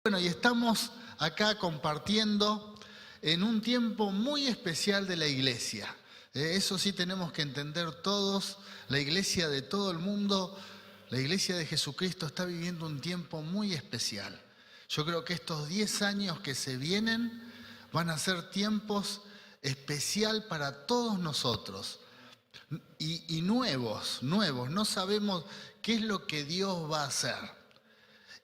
Bueno, y estamos acá compartiendo en un tiempo muy especial de la iglesia. Eso sí tenemos que entender todos, la iglesia de todo el mundo, la iglesia de Jesucristo está viviendo un tiempo muy especial. Yo creo que estos 10 años que se vienen van a ser tiempos especial para todos nosotros. Y nuevos, no sabemos qué es lo que Dios va a hacer.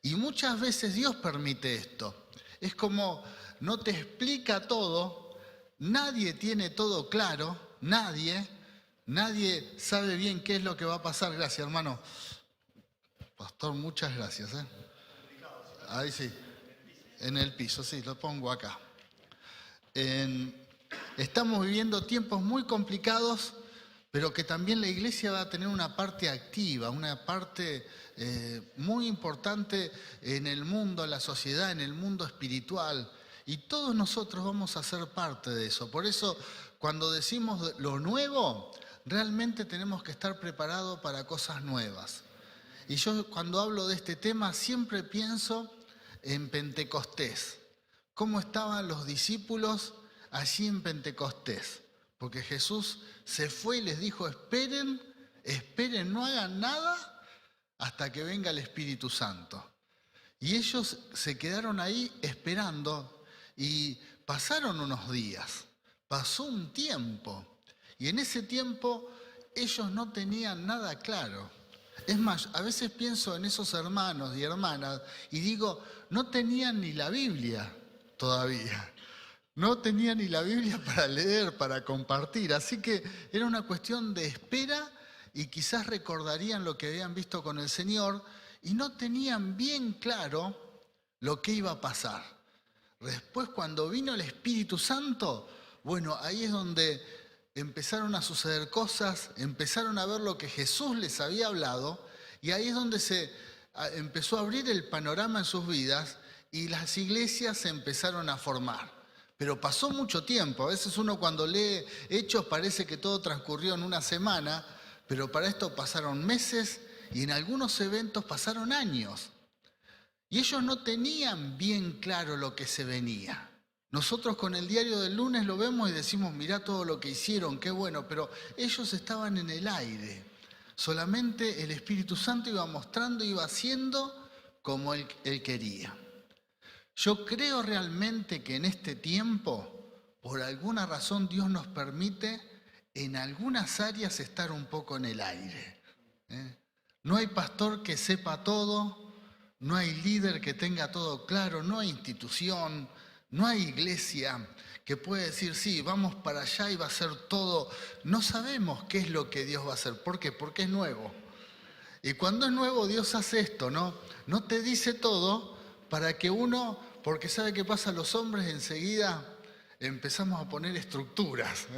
Y muchas veces Dios permite esto. Es como no te explica todo, nadie tiene todo claro, nadie sabe bien qué es lo que va a pasar. Gracias, hermano. Pastor, muchas gracias. Ahí sí, en el piso, sí, lo pongo acá. Estamos viviendo tiempos muy complicados, pero que también la iglesia va a tener una parte activa, una parte muy importante en el mundo, en la sociedad, en el mundo espiritual. Y todos nosotros vamos a ser parte de eso. Por eso, cuando decimos lo nuevo, realmente tenemos que estar preparados para cosas nuevas. Y yo cuando hablo de este tema siempre pienso en Pentecostés. ¿Cómo estaban los discípulos allí en Pentecostés? Porque Jesús se fue y les dijo, esperen, no hagan nada hasta que venga el Espíritu Santo. Y ellos se quedaron ahí esperando y pasaron unos días, pasó un tiempo. Y en ese tiempo ellos no tenían nada claro. Es más, a veces pienso en esos hermanos y hermanas y digo, no tenían ni la Biblia todavía. No tenía ni la Biblia para leer, para compartir, así que era una cuestión de espera y quizás recordarían lo que habían visto con el Señor y no tenían bien claro lo que iba a pasar. Después, cuando vino el Espíritu Santo, bueno, ahí es donde empezaron a suceder cosas, empezaron a ver lo que Jesús les había hablado y ahí es donde se empezó a abrir el panorama en sus vidas y las iglesias se empezaron a formar. Pero pasó mucho tiempo. A veces uno cuando lee Hechos parece que todo transcurrió en una semana, pero para esto pasaron meses y en algunos eventos pasaron años. Y ellos no tenían bien claro lo que se venía. Nosotros con el diario del lunes lo vemos y decimos, mirá todo lo que hicieron, qué bueno, pero ellos estaban en el aire. Solamente el Espíritu Santo iba mostrando, iba haciendo como él quería. Yo creo realmente que en este tiempo, por alguna razón, Dios nos permite en algunas áreas estar un poco en el aire. No hay pastor que sepa todo, no hay líder que tenga todo claro, no hay institución, no hay iglesia que pueda decir, sí, vamos para allá y va a ser todo. No sabemos qué es lo que Dios va a hacer. ¿Por qué? Porque es nuevo. Y cuando es nuevo, Dios hace esto, ¿no? No te dice todo para que uno, porque sabe qué pasa, los hombres enseguida empezamos a poner estructuras,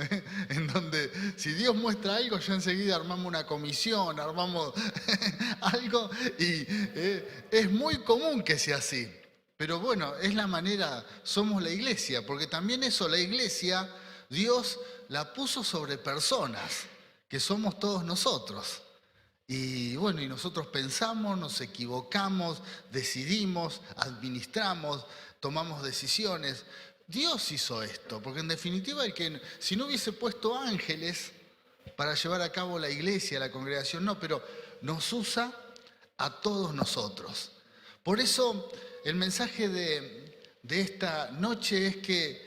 en donde si Dios muestra algo, ya enseguida armamos una comisión, armamos algo, y es muy común que sea así. Pero bueno, es la manera, somos la iglesia, porque también eso, la iglesia, Dios la puso sobre personas, que somos todos nosotros. Y bueno, y nosotros pensamos, nos equivocamos, decidimos, administramos, tomamos decisiones. Dios hizo esto, porque en definitiva si no hubiese puesto ángeles para llevar a cabo la iglesia, la congregación, no, pero nos usa a todos nosotros. Por eso el mensaje de esta noche es que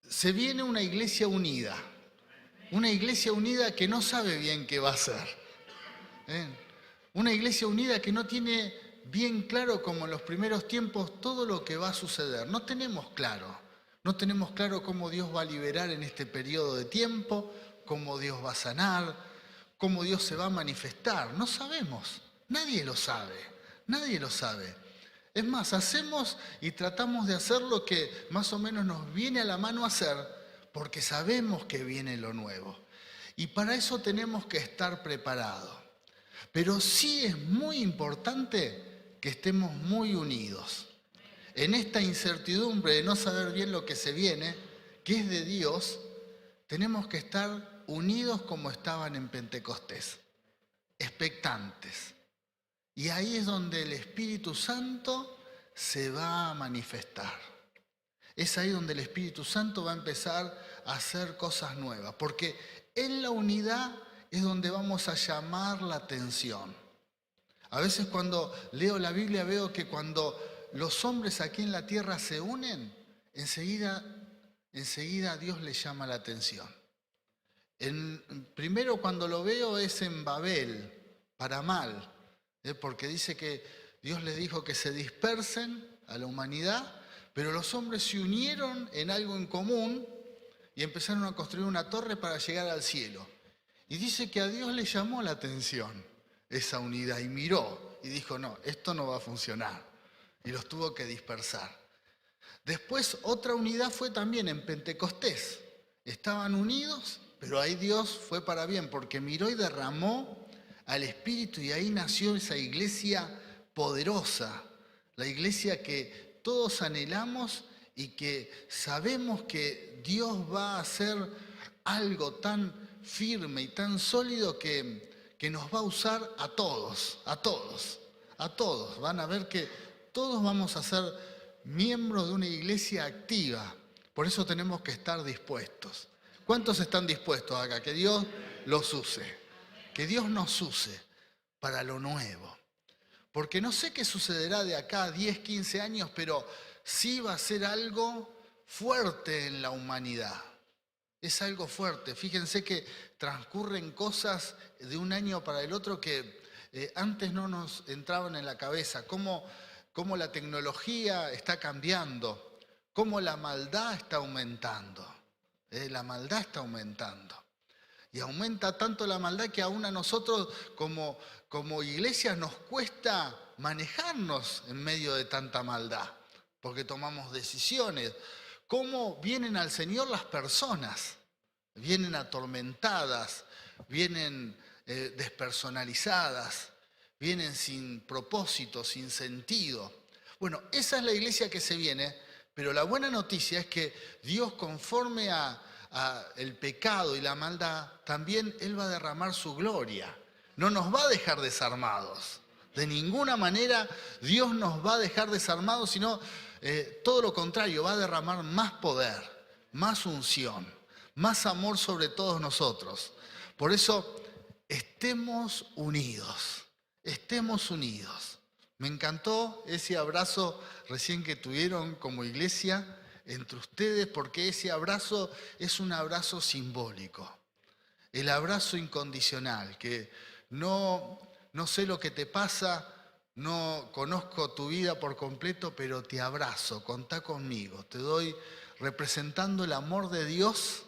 se viene una iglesia unida que no sabe bien qué va a hacer. Una iglesia unida que no tiene bien claro, como en los primeros tiempos, todo lo que va a suceder. No tenemos claro cómo Dios va a liberar en este periodo de tiempo, cómo Dios va a sanar, cómo Dios se va a manifestar. No sabemos, nadie lo sabe. Es más, hacemos y tratamos de hacer lo que más o menos nos viene a la mano hacer, porque sabemos que viene lo nuevo. Y para eso tenemos que estar preparados. Pero sí es muy importante que estemos muy unidos. En esta incertidumbre de no saber bien lo que se viene, que es de Dios, tenemos que estar unidos como estaban en Pentecostés, expectantes. Y ahí es donde el Espíritu Santo se va a manifestar. Es ahí donde el Espíritu Santo va a empezar a hacer cosas nuevas, porque en la unidad es donde vamos a llamar la atención. A veces cuando leo la Biblia veo que cuando los hombres aquí en la tierra se unen, enseguida Dios les llama la atención. Primero cuando lo veo es en Babel, para mal, porque dice que Dios les dijo que se dispersen a la humanidad, pero los hombres se unieron en algo en común y empezaron a construir una torre para llegar al cielo. Y dice que a Dios le llamó la atención esa unidad y miró y dijo, no, esto no va a funcionar. Y los tuvo que dispersar. Después otra unidad fue también en Pentecostés. Estaban unidos, pero ahí Dios fue para bien, porque miró y derramó al Espíritu y ahí nació esa iglesia poderosa, la iglesia que todos anhelamos y que sabemos que Dios va a hacer algo tan firme y tan sólido que nos va a usar a todos. Van a ver que todos vamos a ser miembros de una iglesia activa. Por eso tenemos que estar dispuestos. ¿Cuántos están dispuestos acá? Que Dios los use. Que Dios nos use para lo nuevo. Porque no sé qué sucederá de acá a 10, 15 años, pero sí va a ser algo fuerte en la humanidad. Es algo fuerte. Fíjense que transcurren cosas de un año para el otro que antes no nos entraban en la cabeza. Cómo la tecnología está cambiando, cómo la maldad está aumentando. La maldad está aumentando. Y aumenta tanto la maldad que aún a nosotros como iglesias nos cuesta manejarnos en medio de tanta maldad, porque tomamos decisiones. ¿Cómo vienen al Señor las personas? Vienen atormentadas, vienen despersonalizadas, vienen sin propósito, sin sentido. Bueno, esa es la iglesia que se viene, pero la buena noticia es que Dios, conforme a el pecado y la maldad, también Él va a derramar su gloria. No nos va a dejar desarmados. De ninguna manera Dios nos va a dejar desarmados, sino todo lo contrario, va a derramar más poder, más unción, más amor sobre todos nosotros. Por eso, estemos unidos, estemos unidos. Me encantó ese abrazo recién que tuvieron como iglesia entre ustedes, porque ese abrazo es un abrazo simbólico. El abrazo incondicional, que no sé lo que te pasa, no conozco tu vida por completo, pero te abrazo, contá conmigo. Te doy representando el amor de Dios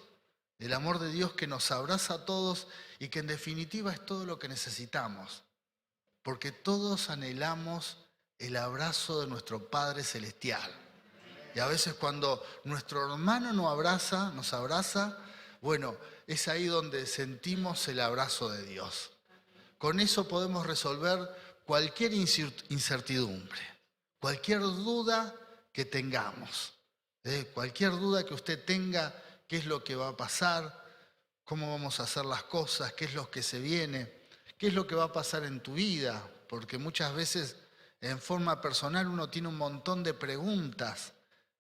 que nos abraza a todos y que en definitiva es todo lo que necesitamos. Porque todos anhelamos el abrazo de nuestro Padre Celestial. Y a veces cuando nuestro hermano nos abraza, bueno, es ahí donde sentimos el abrazo de Dios. Con eso podemos resolver cualquier incertidumbre, cualquier duda que tengamos, cualquier duda que usted tenga, qué es lo que va a pasar, cómo vamos a hacer las cosas, qué es lo que se viene, qué es lo que va a pasar en tu vida, porque muchas veces en forma personal uno tiene un montón de preguntas.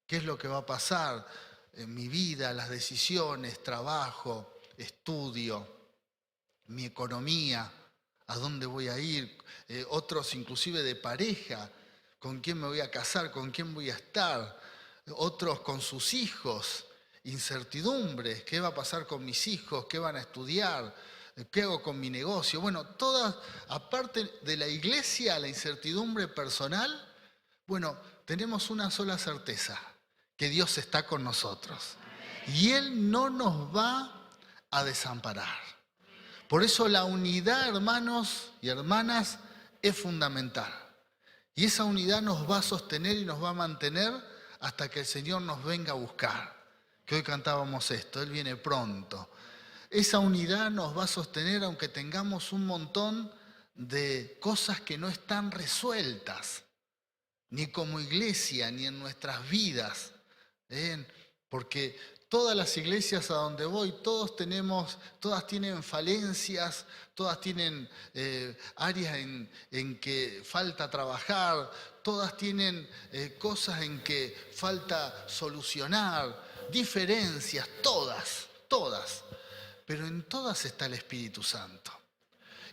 ¿Qué es lo que va a pasar en mi vida, las decisiones, trabajo, estudio, mi economía, a dónde voy a ir? Otros inclusive de pareja, con quién me voy a casar, con quién voy a estar. Otros con sus hijos, incertidumbres, ¿qué va a pasar con mis hijos? ¿Qué van a estudiar? ¿Qué hago con mi negocio? Bueno, todas, aparte de la iglesia, la incertidumbre personal, bueno, tenemos una sola certeza, que Dios está con nosotros. Y Él no nos va a desamparar. Por eso la unidad, hermanos y hermanas, es fundamental. Y esa unidad nos va a sostener y nos va a mantener hasta que el Señor nos venga a buscar. Que hoy cantábamos esto, Él viene pronto. Esa unidad nos va a sostener aunque tengamos un montón de cosas que no están resueltas, ni como iglesia, ni en nuestras vidas. Porque todas las iglesias a donde voy, todas tienen falencias, todas tienen áreas en que falta trabajar, todas tienen cosas en que falta solucionar, diferencias, todas. Pero en todas está el Espíritu Santo.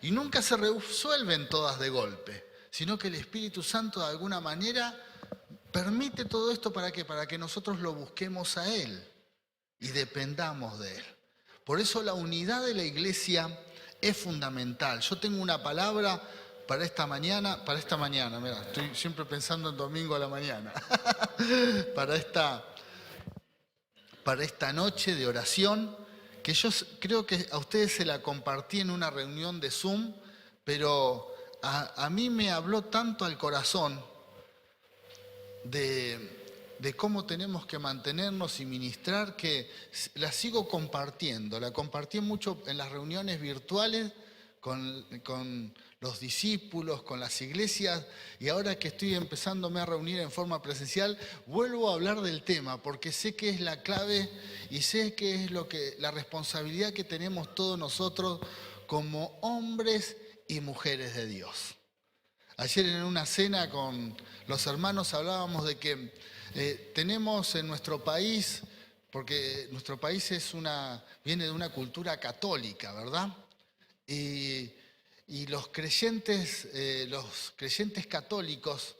Y nunca se resuelven todas de golpe, sino que el Espíritu Santo de alguna manera permite todo esto ¿para qué? Para que nosotros lo busquemos a Él y dependamos de Él. Por eso la unidad de la iglesia es fundamental. Yo tengo una palabra para esta mañana, mira, estoy siempre pensando en domingo a la mañana, para esta noche de oración, que yo creo que a ustedes se la compartí en una reunión de Zoom, pero a mí me habló tanto al corazón de cómo tenemos que mantenernos y ministrar, que la sigo compartiendo. La compartí mucho en las reuniones virtuales con los discípulos, con las iglesias, y ahora que estoy empezándome a reunir en forma presencial, vuelvo a hablar del tema, porque sé que es la clave y sé que es la responsabilidad que tenemos todos nosotros como hombres y mujeres de Dios. Ayer en una cena con los hermanos hablábamos de que tenemos en nuestro país, porque nuestro país viene de una cultura católica, ¿verdad? Y los creyentes católicos,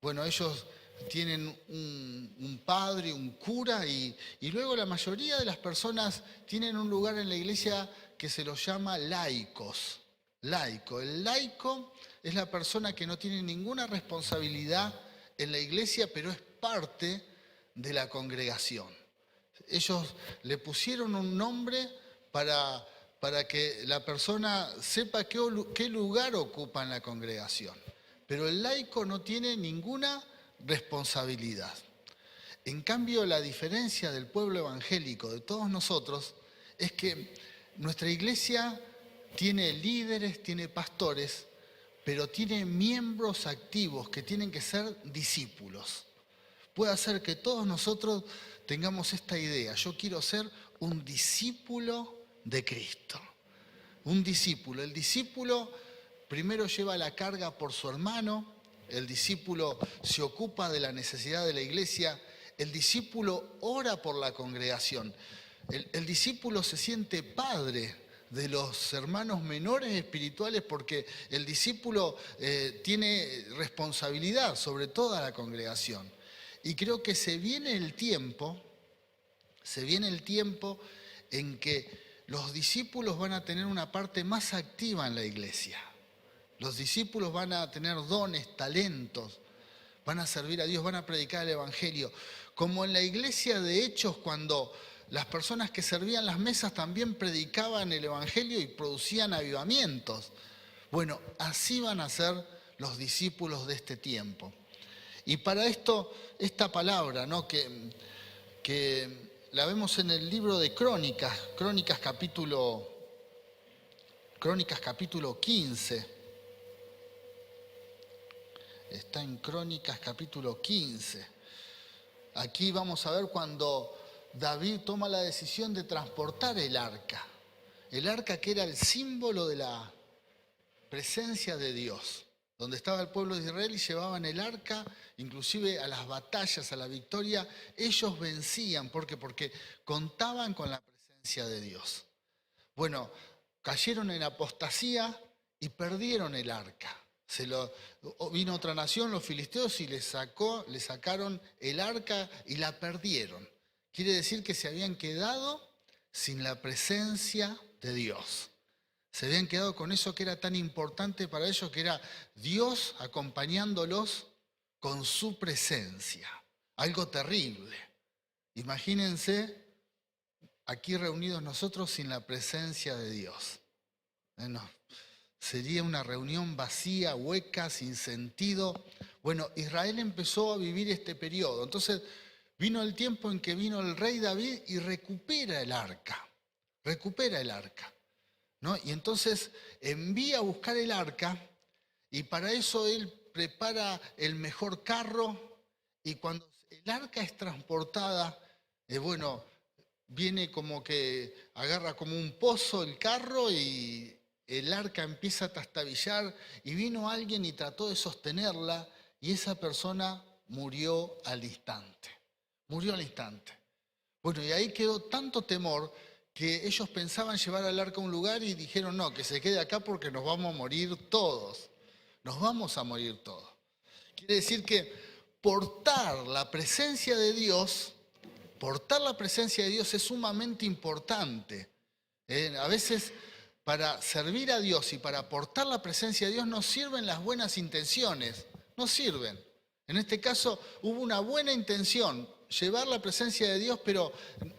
bueno, ellos tienen un padre, un cura, y luego la mayoría de las personas tienen un lugar en la iglesia que se los llama laicos. Laico. El laico es la persona que no tiene ninguna responsabilidad en la iglesia, pero es parte de la congregación. Ellos le pusieron un nombre para que la persona sepa qué lugar ocupa en la congregación. Pero el laico no tiene ninguna responsabilidad. En cambio, la diferencia del pueblo evangélico, de todos nosotros, es que nuestra iglesia tiene líderes, tiene pastores, pero tiene miembros activos que tienen que ser discípulos. Puede hacer que todos nosotros tengamos esta idea: yo quiero ser un discípulo de Cristo. Un discípulo. El discípulo primero lleva la carga por su hermano, el discípulo se ocupa de la necesidad de la iglesia, el discípulo ora por la congregación, el discípulo se siente padre de los hermanos menores espirituales, porque el discípulo tiene responsabilidad sobre toda la congregación. Y creo que se viene el tiempo en que los discípulos van a tener una parte más activa en la iglesia. Los discípulos van a tener dones, talentos, van a servir a Dios, van a predicar el evangelio. Como en la iglesia de Hechos, cuando las personas que servían las mesas también predicaban el evangelio y producían avivamientos. Bueno, así van a ser los discípulos de este tiempo. Y para esto, esta palabra, ¿no?, que la vemos en el libro de Crónicas capítulo 15. Está en Crónicas capítulo 15. Aquí vamos a ver cuando David toma la decisión de transportar el arca que era el símbolo de la presencia de Dios, donde estaba el pueblo de Israel y llevaban el arca, inclusive a las batallas, a la victoria, ellos vencían. ¿Por qué? Porque contaban con la presencia de Dios. Bueno, cayeron en apostasía y perdieron el arca. Vino otra nación, los filisteos, y les sacaron el arca y la perdieron. Quiere decir que se habían quedado sin la presencia de Dios. Se habían quedado con eso que era tan importante para ellos, que era Dios acompañándolos con su presencia. Algo terrible. Imagínense aquí reunidos nosotros sin la presencia de Dios. Bueno, sería una reunión vacía, hueca, sin sentido. Bueno, Israel empezó a vivir este periodo. Entonces vino el tiempo en que vino el rey David y recupera el arca, ¿no? Y entonces envía a buscar el arca, y para eso él prepara el mejor carro, y cuando el arca es transportada, viene como que agarra como un pozo el carro y el arca empieza a trastabillar, y vino alguien y trató de sostenerla, y esa persona murió al instante. Murió al instante. Bueno, y ahí quedó tanto temor que ellos pensaban llevar al arca a un lugar y dijeron, no, que se quede acá porque nos vamos a morir todos. Nos vamos a morir todos. Quiere decir que portar la presencia de Dios es sumamente importante. A veces para servir a Dios y para portar la presencia de Dios no sirven las buenas intenciones, no sirven. En este caso hubo una buena intención, llevar la presencia de Dios, pero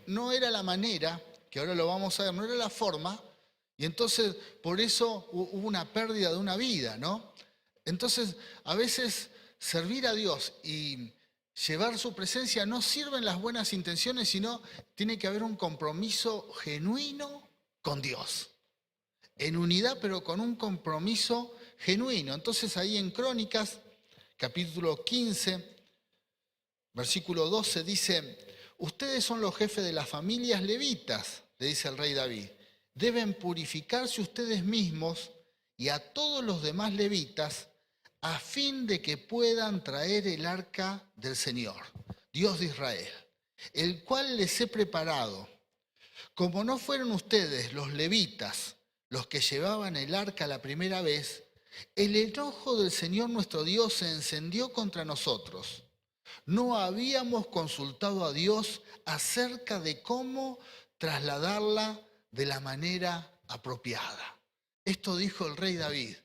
no era la manera, que ahora lo vamos a ver, no era la forma, y entonces por eso hubo una pérdida de una vida, ¿no? Entonces a veces servir a Dios y llevar su presencia no sirven las buenas intenciones, sino tiene que haber un compromiso genuino con Dios. En unidad, pero con un compromiso genuino. Entonces ahí en Crónicas, capítulo 15, versículo 12, dice, ustedes son los jefes de las familias levitas, le dice el rey David. Deben purificarse ustedes mismos y a todos los demás levitas a fin de que puedan traer el arca del Señor, Dios de Israel, el cual les he preparado. Como no fueron ustedes los levitas los que llevaban el arca la primera vez, el enojo del Señor nuestro Dios se encendió contra nosotros. No habíamos consultado a Dios acerca de cómo trasladarla de la manera apropiada. Esto dijo el rey David.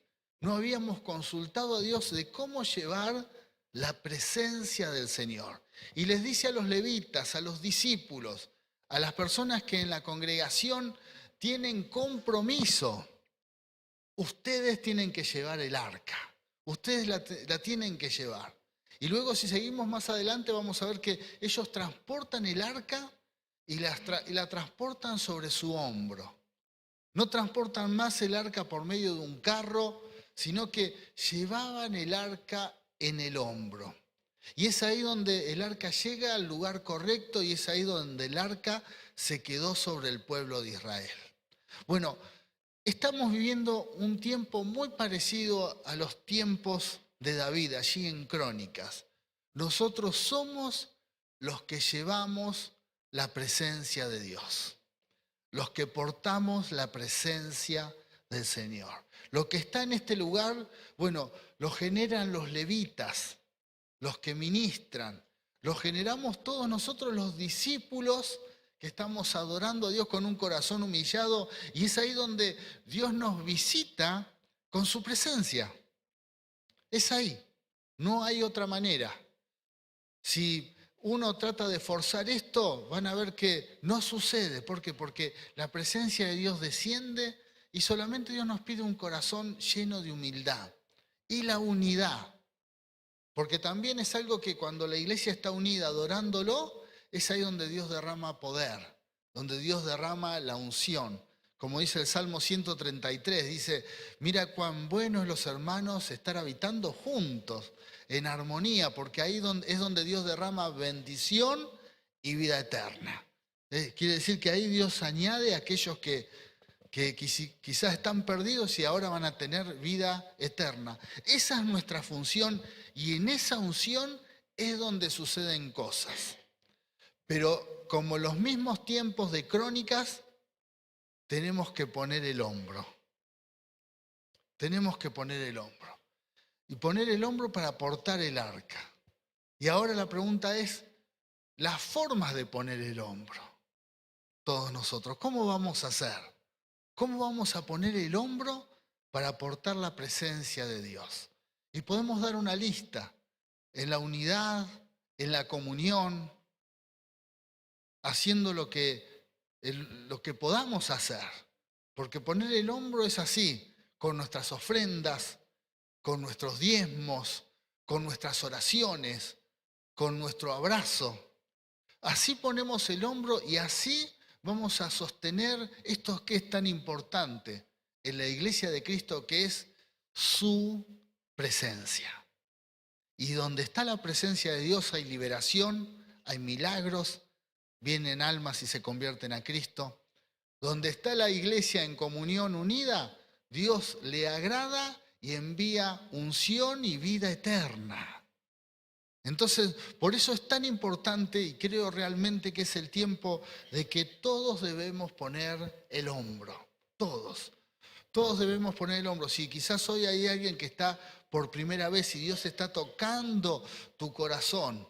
No habíamos consultado a Dios de cómo llevar la presencia del Señor. Y les dice a los levitas, a los discípulos, a las personas que en la congregación tienen compromiso, ustedes tienen que llevar el arca, ustedes la tienen que llevar. Y luego si seguimos más adelante vamos a ver que ellos transportan el arca y la transportan sobre su hombro. No transportan más el arca por medio de un carro, sino que llevaban el arca en el hombro. Y es ahí donde el arca llega al lugar correcto y es ahí donde el arca se quedó sobre el pueblo de Israel. Bueno, estamos viviendo un tiempo muy parecido a los tiempos de David, allí en Crónicas. Nosotros somos los que llevamos la presencia de Dios, los que portamos la presencia del Señor. Lo que está en este lugar, bueno, lo generan los levitas, los que ministran, lo generamos todos nosotros los discípulos que estamos adorando a Dios con un corazón humillado, y es ahí donde Dios nos visita con su presencia. Es ahí, no hay otra manera. Si uno trata de forzar esto, van a ver que no sucede. ¿Por qué? Porque la presencia de Dios desciende y solamente Dios nos pide un corazón lleno de humildad y la unidad. Porque también es algo que cuando la iglesia está unida adorándolo, es ahí donde Dios derrama poder, donde Dios derrama la unción. Como dice el Salmo 133, dice, mira cuán bueno es los hermanos estar habitando juntos, en armonía, porque ahí es donde Dios derrama bendición y vida eterna. Quiere decir que ahí Dios añade a aquellos que quizás están perdidos y ahora van a tener vida eterna. Esa es nuestra función y en esa unción es donde suceden cosas. Pero como los mismos tiempos de Crónicas, tenemos que poner el hombro. Tenemos que poner el hombro. Y poner el hombro para portar el arca. Y ahora la pregunta es, las formas de poner el hombro. Todos nosotros, ¿cómo vamos a hacer? ¿Cómo vamos a poner el hombro para portar la presencia de Dios? Y podemos dar una lista en la unidad, en la comunión, haciendo lo que podamos hacer. Porque poner el hombro es así, con nuestras ofrendas, con nuestros diezmos, con nuestras oraciones, con nuestro abrazo. Así ponemos el hombro y así vamos a sostener esto que es tan importante en la iglesia de Cristo, que es su presencia. Y donde está la presencia de Dios hay liberación, hay milagros, vienen almas y se convierten a Cristo. Donde está la iglesia en comunión unida, Dios le agrada y envía unción y vida eterna. Entonces, por eso es tan importante y creo realmente que es el tiempo de que todos debemos poner el hombro. Todos. Todos debemos poner el hombro. Si quizás hoy hay alguien que está por primera vez y Dios está tocando tu corazón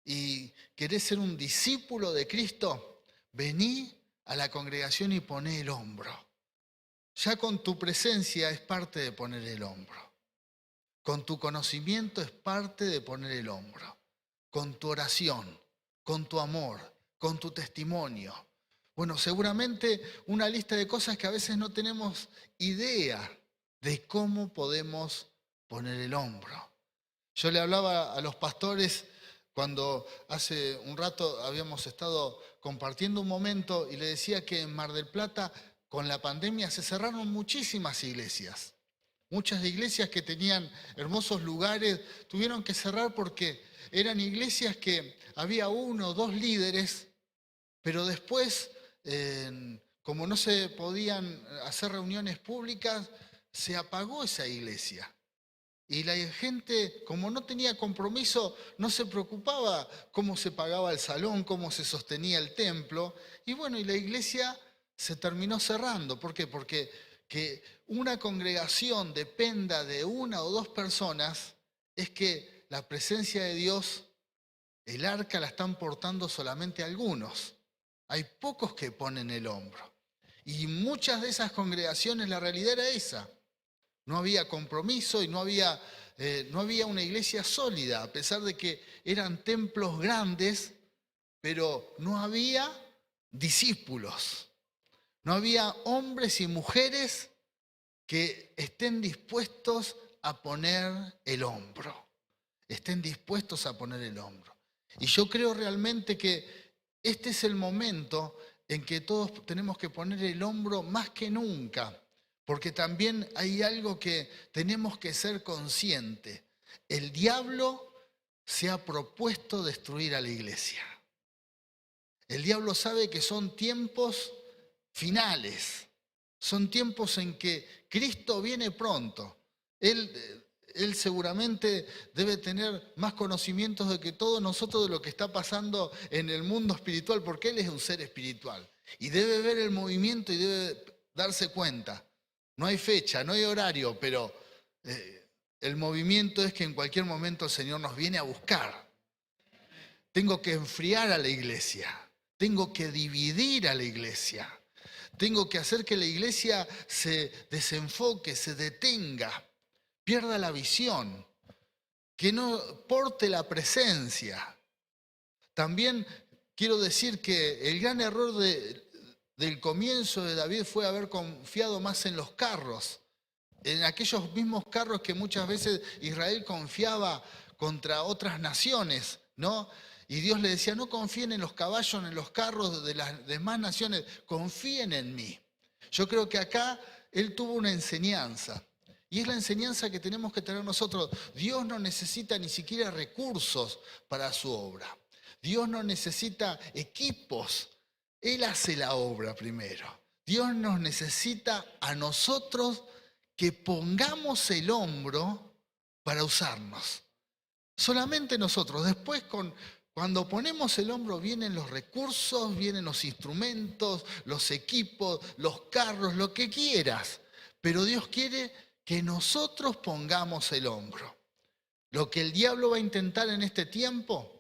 y querés ser un discípulo de Cristo, vení a la congregación y poné el hombro. Ya con tu presencia es parte de poner el hombro. Con tu conocimiento es parte de poner el hombro. Con tu oración, con tu amor, con tu testimonio. Bueno, seguramente una lista de cosas que a veces no tenemos idea de cómo podemos poner el hombro. Yo le hablaba a los pastores cuando hace un rato habíamos estado compartiendo un momento y le decía que en Mar del Plata con la pandemia se cerraron muchísimas iglesias. Muchas iglesias que tenían hermosos lugares tuvieron que cerrar porque eran iglesias que había 1 o 2 líderes, pero después, como no se podían hacer reuniones públicas, se apagó esa iglesia. Y la gente, como no tenía compromiso, no se preocupaba cómo se pagaba el salón, cómo se sostenía el templo. Y bueno, y la iglesia se terminó cerrando. ¿Por qué? Porque que una congregación dependa de 1 o 2 personas es que la presencia de Dios, el arca la están portando solamente algunos. Hay pocos que ponen el hombro. Y muchas de esas congregaciones la realidad era esa. No había compromiso y no había una iglesia sólida, a pesar de que eran templos grandes, pero no había discípulos. No había hombres y mujeres que estén dispuestos a poner el hombro. Estén dispuestos a poner el hombro. Y yo creo realmente que este es el momento en que todos tenemos que poner el hombro más que nunca. Porque también hay algo que tenemos que ser conscientes. El diablo se ha propuesto destruir a la iglesia. El diablo sabe que son tiempos finales. Son tiempos en que Cristo viene pronto. Él seguramente debe tener más conocimientos de que todos nosotros de lo que está pasando en el mundo espiritual, porque Él es un ser espiritual. Y debe ver el movimiento y debe darse cuenta. No hay fecha, no hay horario, pero el movimiento es que en cualquier momento el Señor nos viene a buscar. Tengo que enfriar a la iglesia, tengo que dividir a la iglesia, tengo que hacer que la iglesia se desenfoque, se detenga, pierda la visión, que no porte la presencia. También quiero decir que el gran error del comienzo de David fue haber confiado más en los carros, en aquellos mismos carros que muchas veces Israel confiaba contra otras naciones, ¿no? Y Dios le decía, no confíen en los caballos, en los carros de las demás naciones, confíen en mí. Yo creo que acá Él tuvo una enseñanza, y es la enseñanza que tenemos que tener nosotros. Dios no necesita ni siquiera recursos para su obra. Dios no necesita equipos. Él hace la obra primero. Dios nos necesita a nosotros que pongamos el hombro para usarnos. Solamente nosotros. Después, cuando ponemos el hombro, vienen los recursos, vienen los instrumentos, los equipos, los carros, lo que quieras. Pero Dios quiere que nosotros pongamos el hombro. Lo que el diablo va a intentar en este tiempo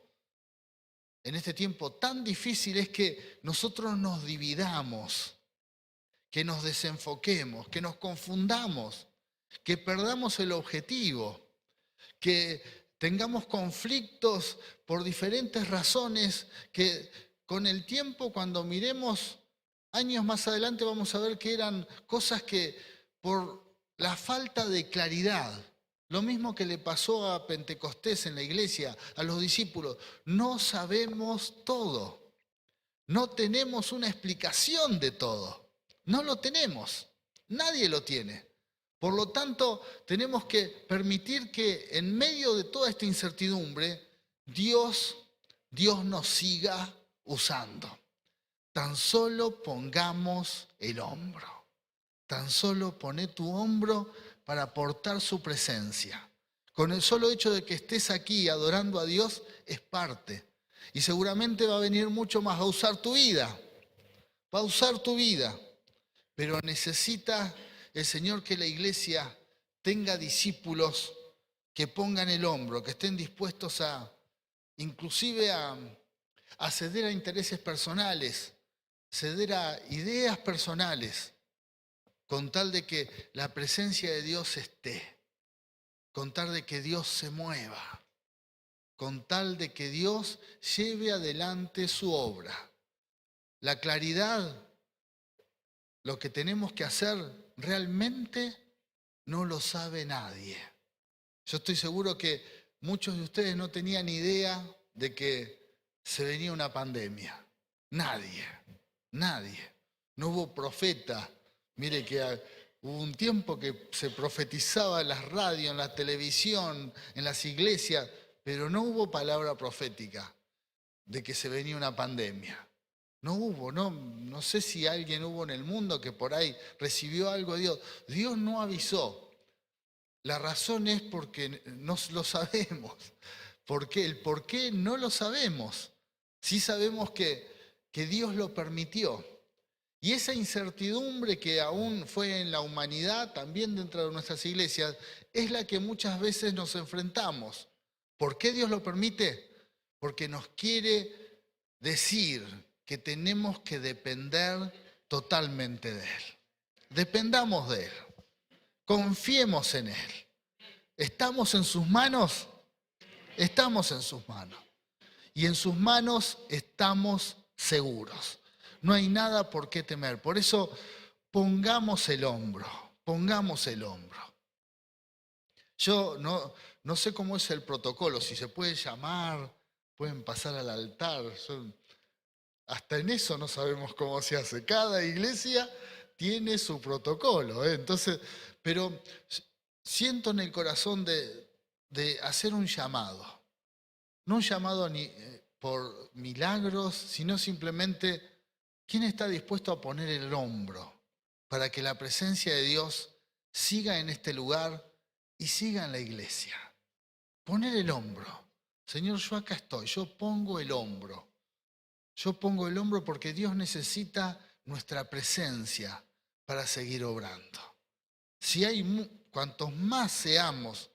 tan difícil, es que nosotros nos dividamos, que nos desenfoquemos, que nos confundamos, que perdamos el objetivo, que tengamos conflictos por diferentes razones, que con el tiempo, cuando miremos años más adelante, vamos a ver que eran cosas que por la falta de claridad, lo mismo que le pasó a Pentecostés en la iglesia, a los discípulos, no sabemos todo, no tenemos una explicación de todo, no lo tenemos, nadie lo tiene. Por lo tanto, tenemos que permitir que en medio de toda esta incertidumbre, Dios nos siga usando. Tan solo pongamos el hombro. Tan solo poné tu hombro para portar su presencia. Con el solo hecho de que estés aquí adorando a Dios es parte. Y seguramente va a venir mucho más, va a usar tu vida. Va a usar tu vida. Pero necesita el Señor que la iglesia tenga discípulos que pongan el hombro, que estén dispuestos inclusive a ceder a intereses personales, ceder a ideas personales, con tal de que la presencia de Dios esté, con tal de que Dios se mueva, con tal de que Dios lleve adelante su obra. La claridad, lo que tenemos que hacer realmente no lo sabe nadie. Yo estoy seguro que muchos de ustedes no tenían idea de que se venía una pandemia. Nadie. No hubo profeta. Mire que hubo un tiempo que se profetizaba en las radios, en la televisión, en las iglesias, pero no hubo palabra profética de que se venía una pandemia. No hubo, no sé si alguien hubo en el mundo que por ahí recibió algo de Dios. Dios no avisó. La razón es porque no lo sabemos. ¿Por qué? El por qué no lo sabemos. Sí sabemos que Dios lo permitió. Y esa incertidumbre que aún fue en la humanidad, también dentro de nuestras iglesias, es la que muchas veces nos enfrentamos. ¿Por qué Dios lo permite? Porque nos quiere decir que tenemos que depender totalmente de Él. Dependamos de Él. Confiemos en Él. ¿Estamos en sus manos? Estamos en sus manos. Y en sus manos estamos seguros. No hay nada por qué temer. Por eso pongamos el hombro. Yo no sé cómo es el protocolo, si se puede llamar, pueden pasar al altar. Hasta en eso no sabemos cómo se hace. Cada iglesia tiene su protocolo, ¿eh? Entonces, pero siento en el corazón de hacer un llamado. No un llamado por milagros, sino simplemente ¿quién está dispuesto a poner el hombro para que la presencia de Dios siga en este lugar y siga en la iglesia? Poner el hombro. Señor, yo acá estoy, yo pongo el hombro. Yo pongo el hombro porque Dios necesita nuestra presencia para seguir obrando. Cuantos más seamos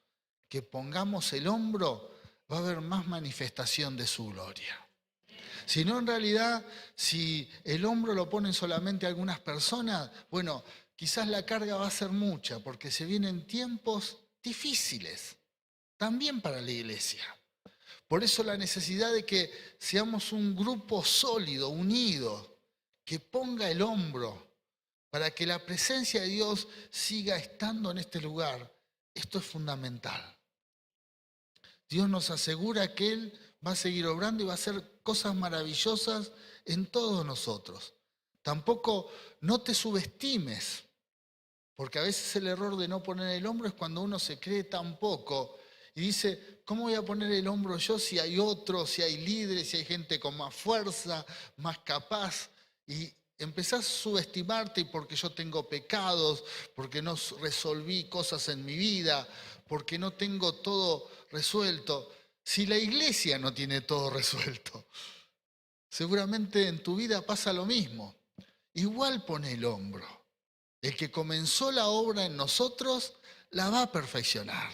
que pongamos el hombro, va a haber más manifestación de su gloria. Si no, en realidad, si el hombro lo ponen solamente algunas personas, bueno, quizás la carga va a ser mucha, porque se vienen tiempos difíciles, también para la iglesia. Por eso la necesidad de que seamos un grupo sólido, unido, que ponga el hombro, para que la presencia de Dios siga estando en este lugar. Esto es fundamental. Dios nos asegura que Él va a seguir obrando y va a hacer cosas maravillosas en todos nosotros. Tampoco no te subestimes, porque a veces el error de no poner el hombro es cuando uno se cree tan poco y dice, ¿cómo voy a poner el hombro yo si hay otros, si hay líderes, si hay gente con más fuerza, más capaz? Y empezás a subestimarte porque yo tengo pecados, porque no resolví cosas en mi vida, porque no tengo todo resuelto. Si la iglesia no tiene todo resuelto, seguramente en tu vida pasa lo mismo. Igual pone el hombro. El que comenzó la obra en nosotros, la va a perfeccionar.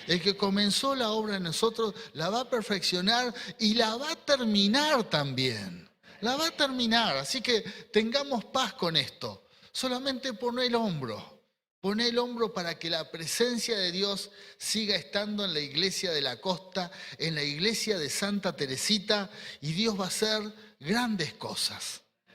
El que comenzó la obra en nosotros, la va a perfeccionar y la va a terminar también. La va a terminar. Así que tengamos paz con esto. Solamente pon el hombro. Pon el hombro para que la presencia de Dios siga estando en la iglesia de la costa, en la iglesia de Santa Teresita, y Dios va a hacer grandes cosas.